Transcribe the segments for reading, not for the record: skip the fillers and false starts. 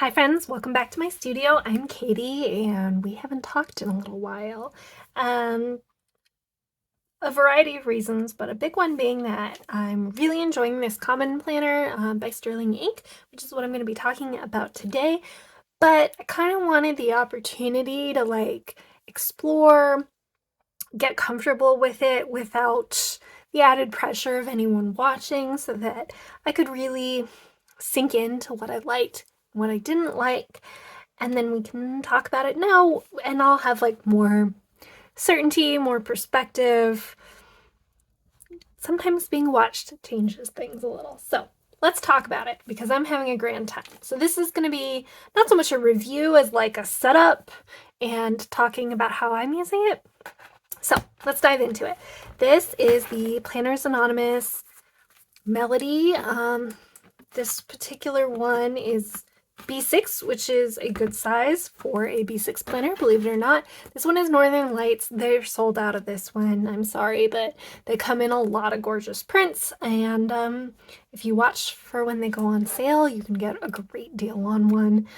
Hi friends, welcome back to my studio. I'm Katie and we haven't talked in a little while. Um, a variety of reasons, but a big one being that I'm really enjoying this Common Planner by Sterling Inc., which is what I'm going to be talking about today. But I kind of wanted the opportunity to explore, get comfortable with it without the added pressure of anyone watching so that I could really sink into what I liked, what I didn't like, and then we can talk about it now and I'll have more certainty, more perspective. Sometimes being watched changes things a little. So let's talk about it because I'm having a grand time. So this is going to be not so much a review as like a setup and talking about how I'm using it. So let's dive into it. This is the Planners Anonymous Melody. This particular one is B6, which is a good size for a B6 planner, believe it or not. This one is Northern Lights. They're sold out of this one. I'm sorry, but they come in a lot of gorgeous prints, and if you watch for when they go on sale, you can get a great deal on one.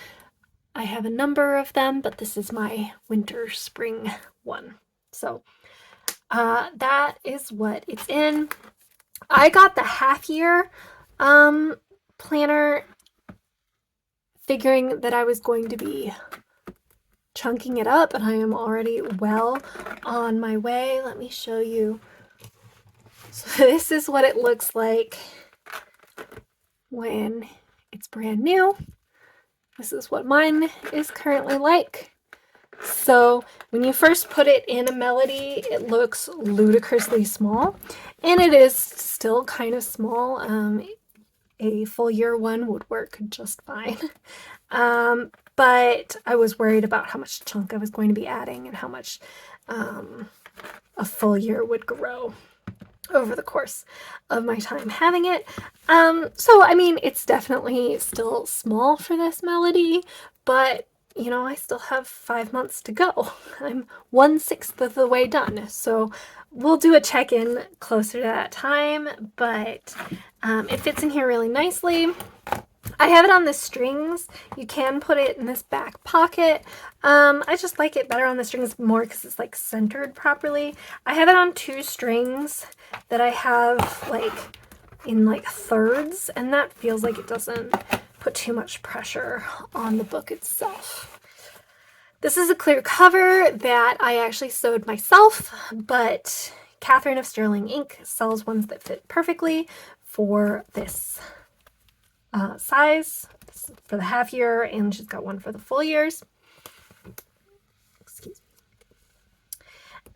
I have a number of them, but this is my winter spring one. So that is what it's in. I got the half year planner figuring that I was going to be chunking it up, and I am already well on my way. Let me show you. So this is what it looks like when it's brand new. This is what mine is currently like. So when you first put it in a Melody, it looks ludicrously small, and it is still kind of small. A full year one would work just fine. But I was worried about how much chunk I was going to be adding and how much a full year would grow over the course of my time having it. So, I mean, it's definitely still small for this Melody, but you know, I still have 5 months to go. I'm 1/6 of the way done. So we'll do a check-in closer to that time, but it fits in here really nicely. I have it on the strings. You can put it in this back pocket. I just like it better on the strings more because it's like centered properly. I have it on 2 strings that I have in thirds, and that feels like it doesn't put too much pressure on the book itself. This is a clear cover that I actually sewed myself, but Catherine of Sterling Inc. sells ones that fit perfectly for this size for the half year, and she's got one for the full years. Excuse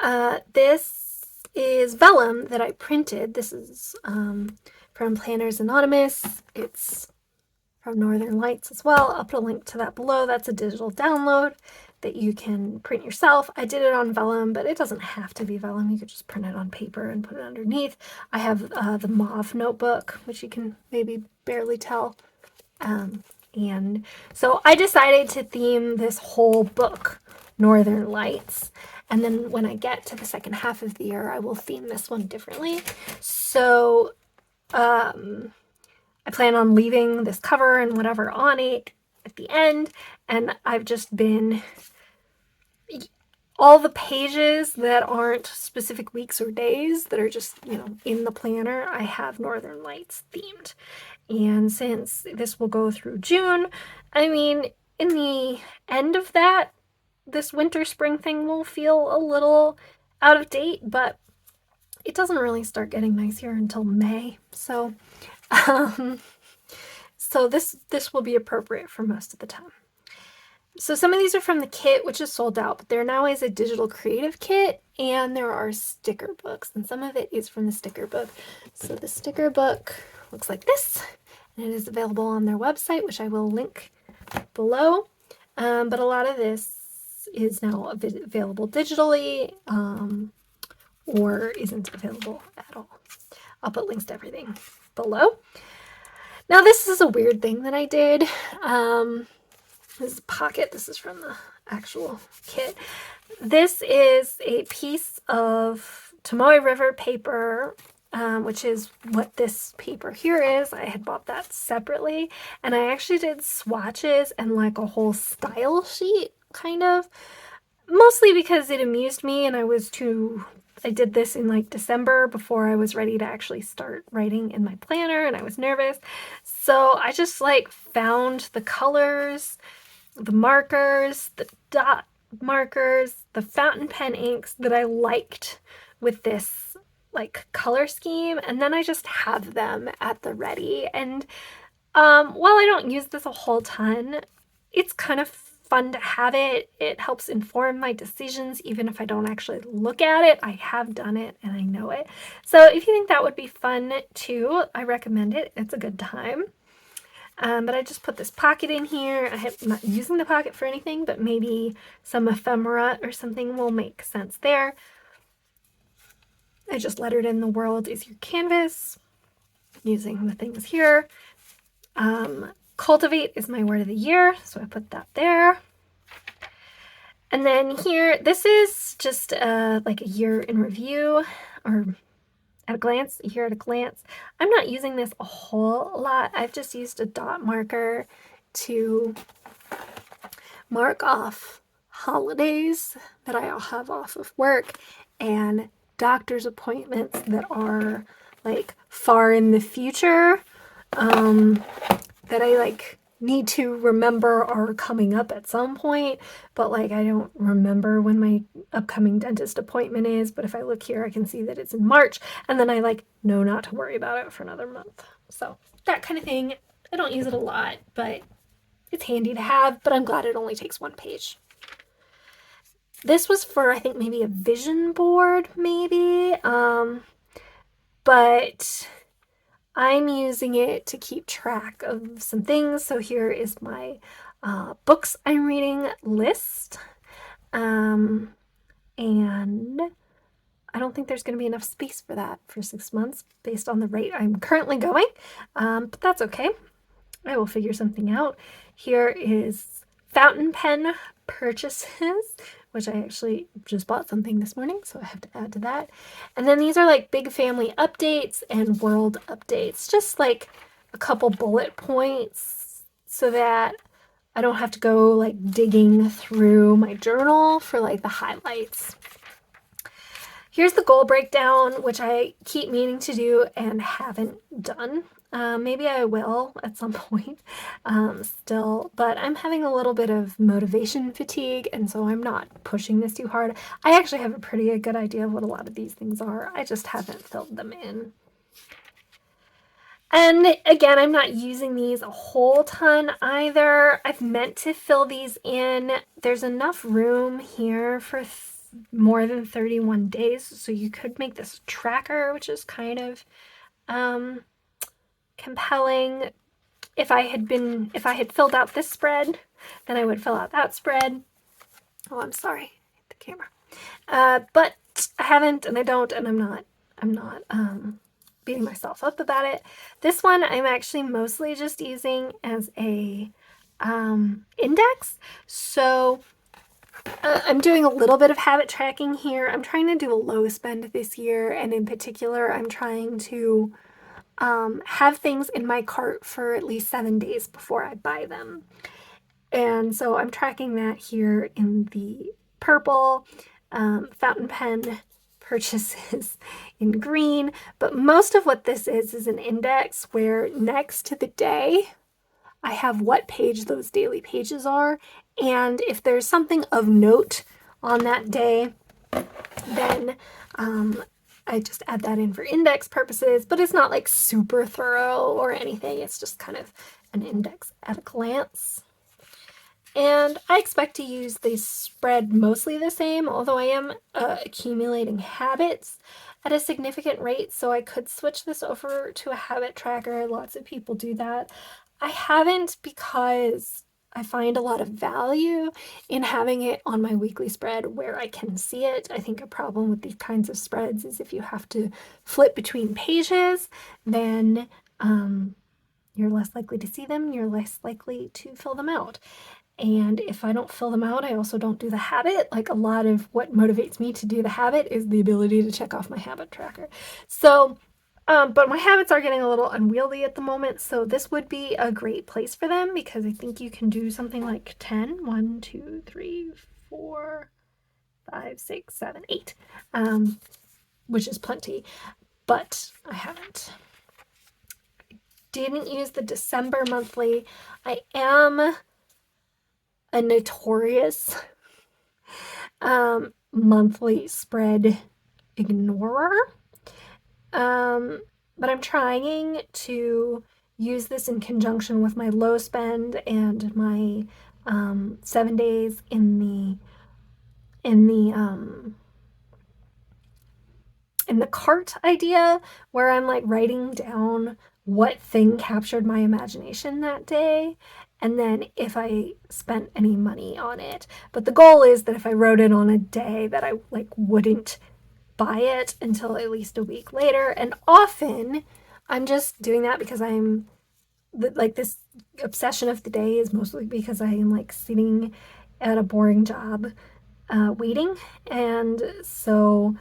me. This is Vellum that I printed. This is from Planners Anonymous. It's from Northern Lights as well. I'll put a link to that below. That's a digital download that you can print yourself. I did it on vellum, but it doesn't have to be vellum. You could just print it on paper and put it underneath. I have the mauve notebook, which you can maybe barely tell. And so I decided to theme this whole book Northern Lights. And then when I get to the second half of the year, I will theme this one differently. So I plan on leaving this cover and whatever on it at the end. And I've just been, all the pages that aren't specific weeks or days that are just, you know, in the planner, I have Northern Lights themed. And since this will go through June, I mean, in the end of that, this winter spring thing will feel a little out of date, but it doesn't really start getting nice here until May. So, this will be appropriate for most of the time. So some of these are from the kit, which is sold out, but there now is a digital creative kit, and there are sticker books, and some of it is from the sticker book. So the sticker book looks like this, and it is available on their website, which I will link below. But a lot of this is now available digitally, or isn't available at all. I'll put links to everything below. Now this is a weird thing that I did. This is a pocket. This is from the actual kit. This is a piece of Tomoe River paper which is what this paper here is. I had bought that separately, and I actually did swatches and like a whole style sheet, kind of, mostly because it amused me, and I did this in like December before I was ready to actually start writing in my planner, and I was nervous. So I just like found the colors, the markers, the dot markers, the fountain pen inks that I liked with this like color scheme, and then I just have them at the ready. And while I don't use this a whole ton, it's kind of fun to have it. It helps inform my decisions even if I don't actually look at it. I have done it and I know it. So if you think that would be fun too, I recommend it. It's a good time. But I just put this pocket in here. I'm not using the pocket for anything, but maybe some ephemera or something will make sense there. I just lettered in "The world is your canvas" using the things here. Cultivate is my word of the year, so I put that there. And then here, this is just like a year in review, or at a glance, a year at a glance. I'm not using this a whole lot. I've just used a dot marker to mark off holidays that I have off of work and doctor's appointments that are like far in the future, that I like need to remember are coming up at some point, but like I don't remember when my upcoming dentist appointment is. But if I look here, I can see that it's in March, and then I like know not to worry about it for another month. So that kind of thing. I don't use it a lot, but it's handy to have, but I'm glad it only takes one page. This was for, I think, maybe a vision board, maybe, but I'm using it to keep track of some things. So here is my books I'm reading list, and I don't think there's going to be enough space for that for 6 months based on the rate I'm currently going, but that's okay. I will figure something out. Here is fountain pen purchases, which I actually just bought something this morning, so I have to add to that. And then these are like big family updates and world updates, just like a couple bullet points so that I don't have to go like digging through my journal for like the highlights. Here's the goal breakdown, which I keep meaning to do and haven't done. Maybe I will at some point still, but I'm having a little bit of motivation fatigue, and so I'm not pushing this too hard. I actually have a pretty good idea of what a lot of these things are. I just haven't filled them in. And again, I'm not using these a whole ton either. I've meant to fill these in. There's enough room here for more than 31 days, so you could make this a tracker, which is kind of compelling. If I had filled out this spread, then I would fill out that spread. Oh, I'm sorry, hit the camera. But I haven't, and I don't, and I'm not beating myself up about it. This one I'm actually mostly just using as a index. So I'm doing a little bit of habit tracking here. I'm trying to do a low spend this year, and in particular, I'm trying to have things in my cart for at least 7 days before I buy them. And so I'm tracking that here in the purple, fountain pen purchases in green. But most of what this is an index where next to the day, I have what page those daily pages are. And if there's something of note on that day, then I just add that in for index purposes, but it's not like super thorough or anything. It's just kind of an index at a glance. And I expect to use this spread mostly the same, although I am accumulating habits at a significant rate, so I could switch this over to a habit tracker. Lots of people do that. I haven't because I find a lot of value in having it on my weekly spread where I can see it. I think a problem with these kinds of spreads is if you have to flip between pages, then you're less likely to see them, you're less likely to fill them out. And if I don't fill them out, I also don't do the habit. Like a lot of what motivates me to do the habit is the ability to check off my habit tracker. So But my habits are getting a little unwieldy at the moment, so this would be a great place for them because I think you can do something like 10, 1, 2, 3, 4, 5, 6, 7, 8, which is plenty, but I haven't. Didn't use the December monthly. I am a notorious monthly spread ignorer. But I'm trying to use this in conjunction with my low spend and my 7 days in the cart idea, where I'm like writing down what thing captured my imagination that day, and then if I spent any money on it. But the goal is that if I wrote it on a day, that I like wouldn't buy it until at least a week later. And often I'm just doing that because I'm like, this obsession of the day is mostly because I am like sitting at a boring job waiting. And so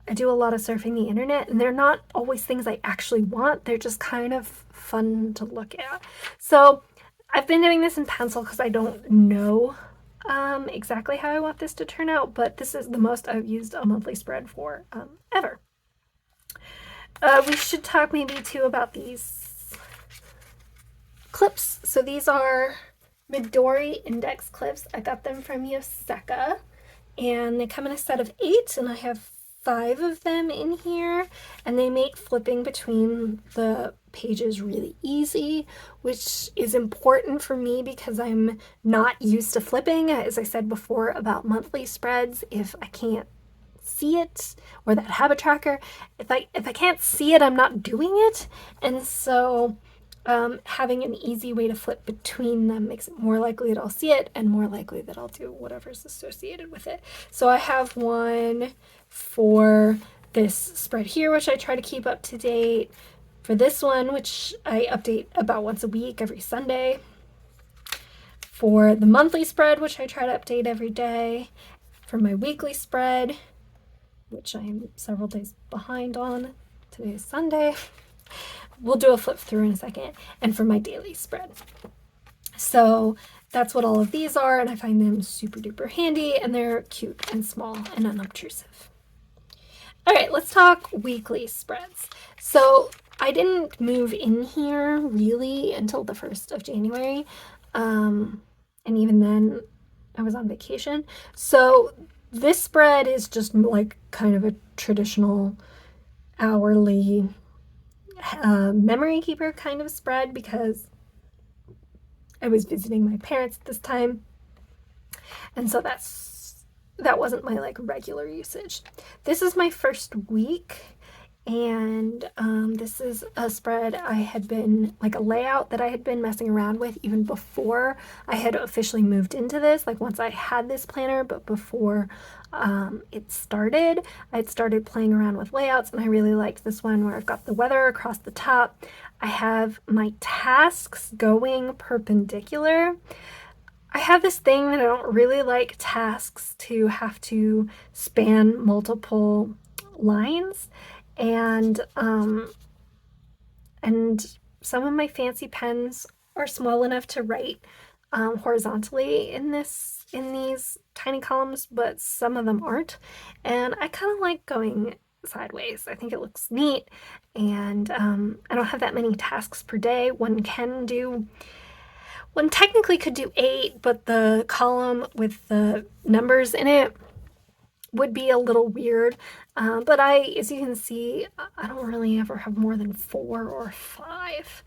I do a lot of surfing the internet, and they're not always things I actually want. They're just kind of fun to look at. So I've been doing this in pencil because I don't know exactly how I want this to turn out, but this is the most I've used a monthly spread for ever. We should talk maybe too about these clips. So these are Midori index clips. I got them from Yoseka, and they come in a set of 8, and I have 5 of them in here, and they make flipping between the pages really easy, which is important for me because I'm not used to flipping. As I said before about monthly spreads, if I can't see it, or that habit tracker, if I can't see it, I'm not doing it. And so having an easy way to flip between them makes it more likely that I'll see it and more likely that I'll do whatever's associated with it. So I have one for this spread here, which I try to keep up to date. For this one, which I update about once a week, every Sunday. For the monthly spread, which I try to update every day. For my weekly spread, which I am several days behind on. Today is Sunday. We'll do a flip through in a second. And for my daily spread. So that's what all of these are, and I find them super duper handy, and they're cute and small and unobtrusive. All right, let's talk weekly spreads. So I didn't move in here really until the 1st of January. And even then I was on vacation. So this spread is just like kind of a traditional hourly memory keeper kind of spread because I was visiting my parents at this time. And so that wasn't my like regular usage. This is my first week, and this is a spread I had been like a layout that I had been messing around with even before I had officially moved into this. Like once I had this planner, but before it started, I had started playing around with layouts, and I really liked this one where I've got the weather across the top. I have my tasks going perpendicular. I have this thing that I don't really like tasks to have to span multiple lines, and some of my fancy pens are small enough to write horizontally in these tiny columns, but some of them aren't, and I kind of like going sideways. I think it looks neat, and I don't have that many tasks per day. One technically could do 8, but the column with the numbers in it would be a little weird. But as you can see, I don't really ever have more than 4 or 5.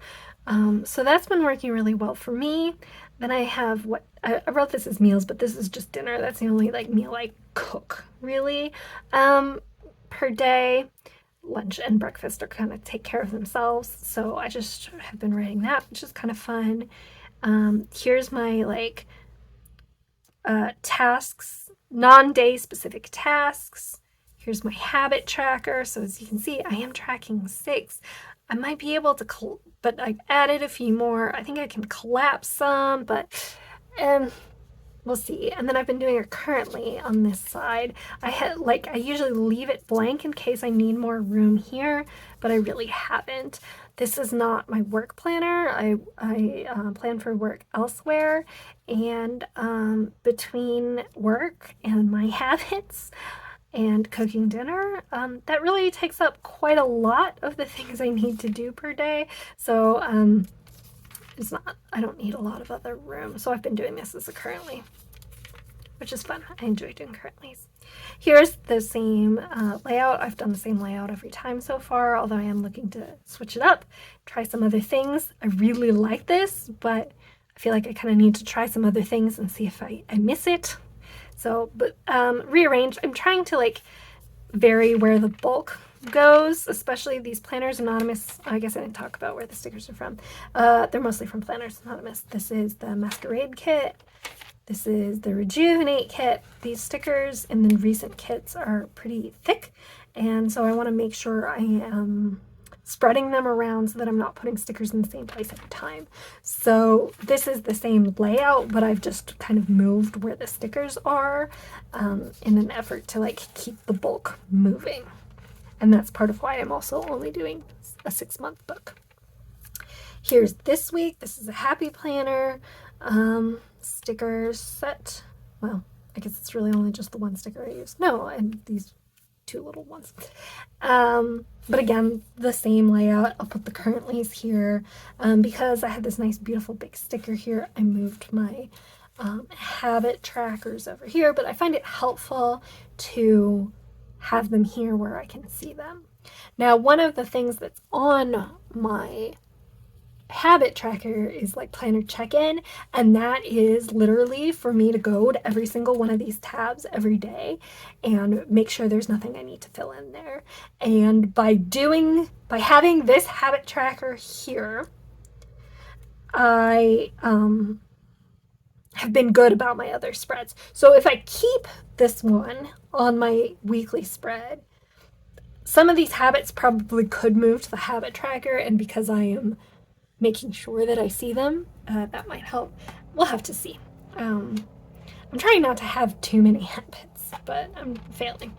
So that's been working really well for me. Then I have I wrote this as meals, but this is just dinner. That's the only like meal I cook really per day. Lunch and breakfast are kind of take care of themselves. So I just have been writing that, which is kind of fun. Here's my like tasks, non-day specific tasks. Here's my habit tracker. So as you can see, I am tracking 6. I might be able to, but I've added a few more. I think I can collapse some, but we'll see. And then I've been doing it currently on this side. I usually leave it blank in case I need more room here, but I really haven't. This is not my work planner. I plan for work elsewhere, and between work and my habits and cooking dinner, that really takes up quite a lot of the things I need to do per day. So I don't need a lot of other room. So I've been doing this as a currently, which is fun. I enjoy doing currentlies. Here's the same layout. I've done the same layout every time so far, although I am looking to switch it up, try some other things. I really like this, but I feel like I kind of need to try some other things and see if I miss it. So, but rearrange. I'm trying to like vary where the bulk goes, especially these Planners Anonymous. I guess I didn't talk about where the stickers are from. They're mostly from Planners Anonymous. This is the Masquerade kit. This is the Rejuvenate kit. These stickers in the recent kits are pretty thick, and so I want to make sure I am spreading them around so that I'm not putting stickers in the same place every time. So this is the same layout, but I've just kind of moved where the stickers are in an effort to like keep the bulk moving. And that's part of why I'm also only doing a 6-month book. Here's this week. This is a happy planner sticker set. Well, I guess it's really only just the one sticker I use. No, and these 2 little ones. But again, the same layout. I'll put the currentlies here. Because I had this nice, beautiful big sticker here, I moved my habit trackers over here, but I find it helpful to have them here where I can see them. Now, one of the things that's on my habit tracker is like planner check-in, and that is literally for me to go to every single one of these tabs every day and make sure there's nothing I need to fill in there. And by having this habit tracker here, I have been good about my other spreads. So if I keep this one on my weekly spread, some of these habits probably could move to the habit tracker, and because I am making sure that I see them, that might help. We'll have to see. I'm trying not to have too many habits, but I'm failing.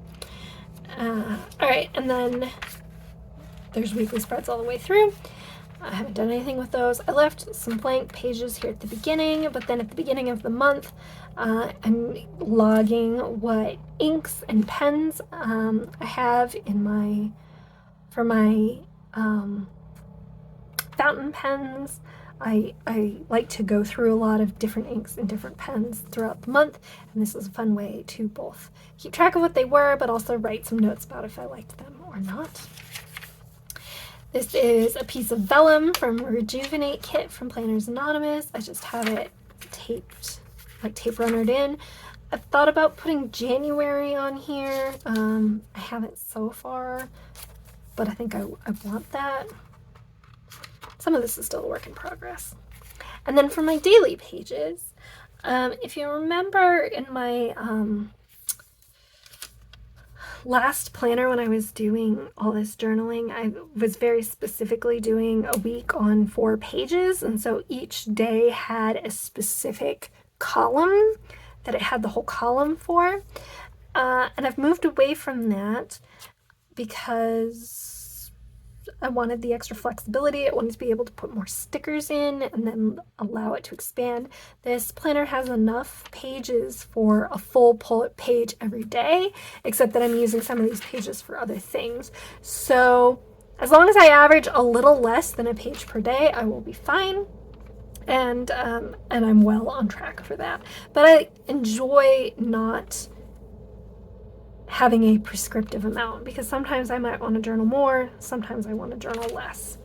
All right, and then there's weekly spreads all the way through. I haven't done anything with those. I left some blank pages here at the beginning, but then at the beginning of the month, I'm logging what inks and pens I have for my fountain pens. I like to go through a lot of different inks and different pens throughout the month, and this is a fun way to both keep track of what they were, but also write some notes about if I liked them or not. This is a piece of vellum from Rejuvenate kit from Planners Anonymous. I just have it taped, like tape runnered in. I've thought about putting January on here. I haven't so far, but I think I want that. Some of this is still a work in progress. And then for my daily pages, if you remember in my last planner when I was doing all this journaling, I was very specifically doing a week on 4 pages, and so each day had a specific column that it had the whole column for. And I've moved away from that because I wanted the extra flexibility. I wanted to be able to put more stickers in and then allow it to expand. This planner has enough pages for a full page every day, except that I'm using some of these pages for other things. So as long as I average a little less than a page per day, I will be fine. And I'm well on track for that. But I enjoy not having a prescriptive amount, because sometimes I might want to journal more, sometimes I want to journal less.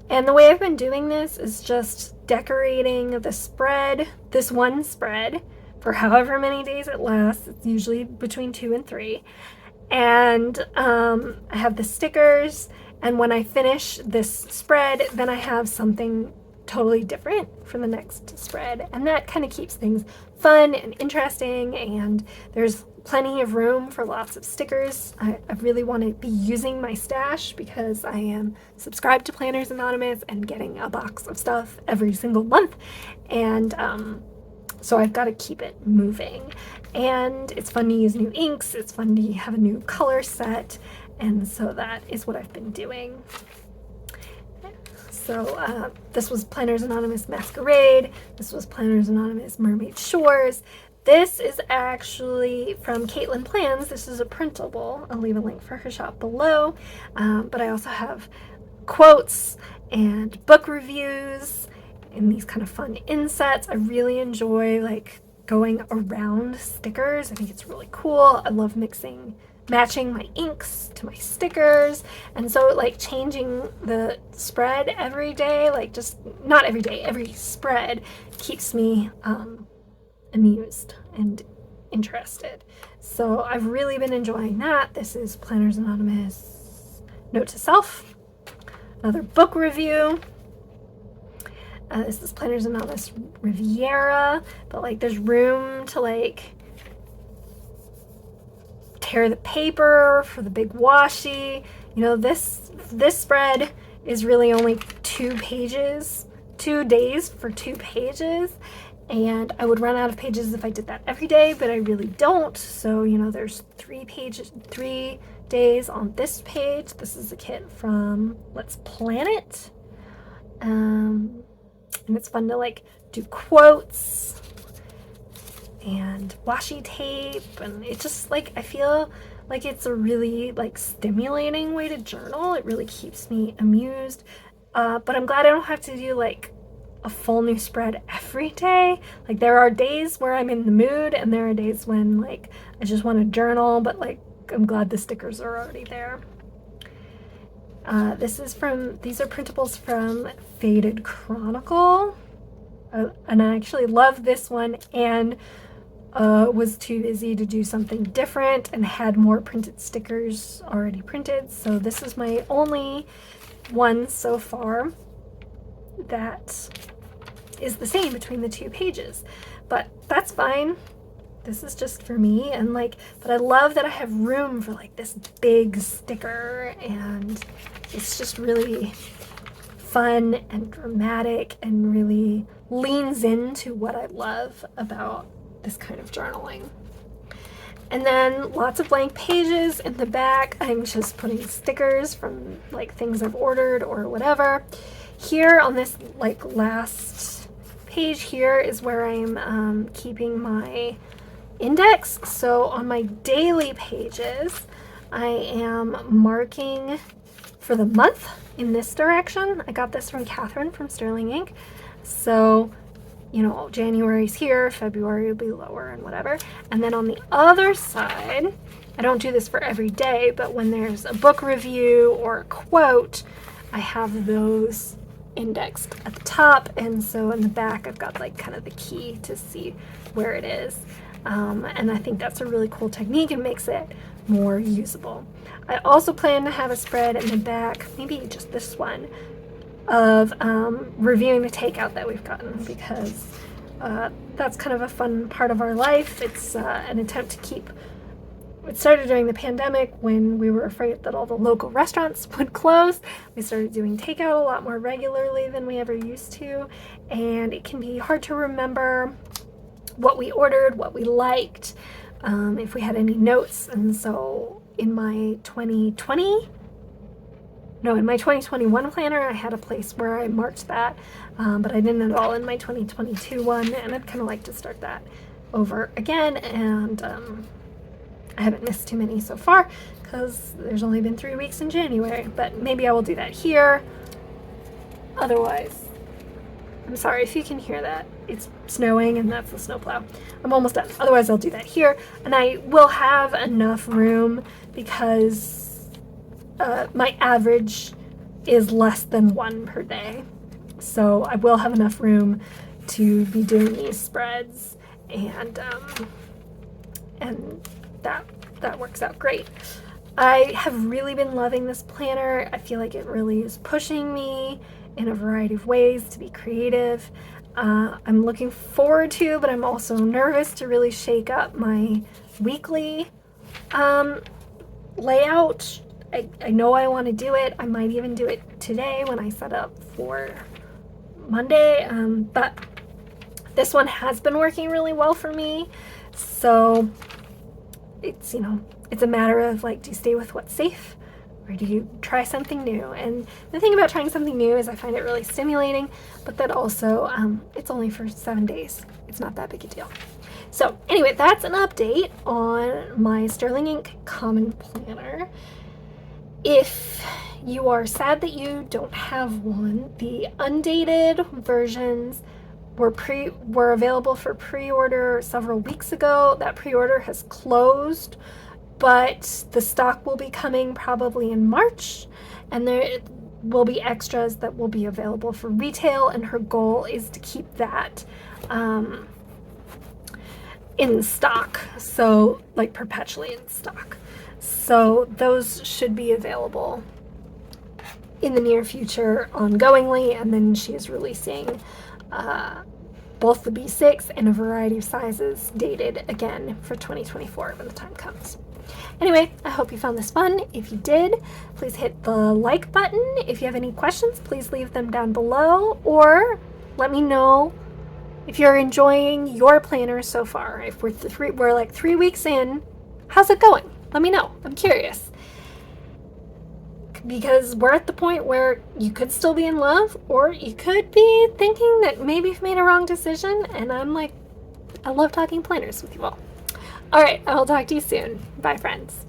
And the way I've been doing this is just decorating the spread, this one spread, for however many days it lasts. It's usually between 2 and 3. And I have the stickers, and when I finish this spread, then I have something totally different for the next spread. And that kind of keeps things fun and interesting, and there's plenty of room for lots of stickers. I really want to be using my stash because I am subscribed to Planners Anonymous and getting a box of stuff every single month. And So I've got to keep it moving. And it's fun to use new inks. It's fun to have a new color set. And so that is what I've been doing. So this was Planners Anonymous Masquerade. This was Planners Anonymous Mermaid Shores. This is actually from Katelyn Plans. This is a printable. I'll leave a link for her shop below. But I also have quotes and book reviews and these kind of fun insets. I really enjoy like going around stickers. I think it's really cool. I love matching my inks to my stickers, and so like changing the spread every day, like just not every day, every spread keeps me amused and interested. So I've really been enjoying that. This is Planners Anonymous Note to Self, another book review. This is Planners Anonymous Riviera, but like there's room to like tear the paper for the big washi. You know, this spread is really only 2 pages, 2 days for 2 pages, and I would run out of pages if I did that every day, but I really don't. So, you know, there's 3 days on this page. This is a kit from Let's Plan It. And it's fun to like do quotes and washi tape, and it's just like I feel like it's a really like stimulating way to journal. It really keeps me amused, but I'm glad I don't have to do like a full new spread every day. Like there are days where I'm in the mood, and there are days when like I just want to journal, but like I'm glad the stickers are already there. These are printables from Faded Chronicle, and I actually love this one, and was too busy to do something different and had more printed stickers already printed. So this is my only one so far that is the same between the 2 pages, but that's fine. This is just for me, and like, but I love that I have room for like this big sticker, and it's just really fun and dramatic and really leans into what I love about this kind of journaling. And then lots of blank pages in the back. I'm just putting stickers from like things I've ordered or whatever. Here on this like last page here is where I'm keeping my index. So on my daily pages, I am marking for the month in this direction. I got this from Catherine from Sterling Ink. So, you know, January's here, February will be lower and whatever. And then on the other side, I don't do this for every day, but when there's a book review or a quote, I have those indexed at the top, and so in the back I've got like kind of the key to see where it is. And I think that's a really cool technique and makes it more usable. I also plan to have a spread in the back, maybe just this one, of reviewing the takeout that we've gotten, because that's kind of a fun part of our life. It's an attempt to keep. It started during the pandemic when we were afraid that all the local restaurants would close. We started doing takeout a lot more regularly than we ever used to, and it can be hard to remember what we ordered, what we liked, if we had any notes. And so in my 2021 planner, I had a place where I marked that, but I didn't at all in my 2022 one, and I'd kind of like to start that over again. And I haven't missed too many so far because there's only been 3 weeks in January, but maybe I will do that here. Otherwise, I'm sorry if you can hear that. It's snowing and that's the snowplow. I'm almost done. Otherwise, I'll do that here. And I will have enough room because my average is less than 1 per day. So I will have enough room to be doing these spreads, and that works out great. I have really been loving this planner. I feel like it really is pushing me in a variety of ways to be creative. I'm looking forward to, but I'm also nervous to really shake up my weekly layout. I know I want to do it. I might even do it today when I set up for Monday, but This one has been working really well for me. So it's, it's a matter of like, do you stay with what's safe or do you try something new? And the thing about trying something new is I find it really stimulating, but that also, it's only for 7 days. It's not that big a deal. So anyway, that's an update on my Sterling Ink Common Planner. If you are sad that you don't have one, the undated versions were available for pre-order several weeks ago. That pre-order has closed, but the stock will be coming probably in March, and there will be extras that will be available for retail, and her goal is to keep that in stock, so like perpetually in stock. So those should be available in the near future ongoingly, and then she is releasing both the B6 and a variety of sizes dated again for 2024 when the time comes. Anyway, I hope you found this fun. If you did, please hit the like button. If you have any questions, please leave them down below, or let me know if you're enjoying your planner so far. If we're like 3 weeks in, how's it going? Let me know. I'm curious. Because we're at the point where you could still be in love, or you could be thinking that maybe you've made a wrong decision, and I'm like, I love talking planners with you all. All right, I'll talk to you soon. Bye, friends.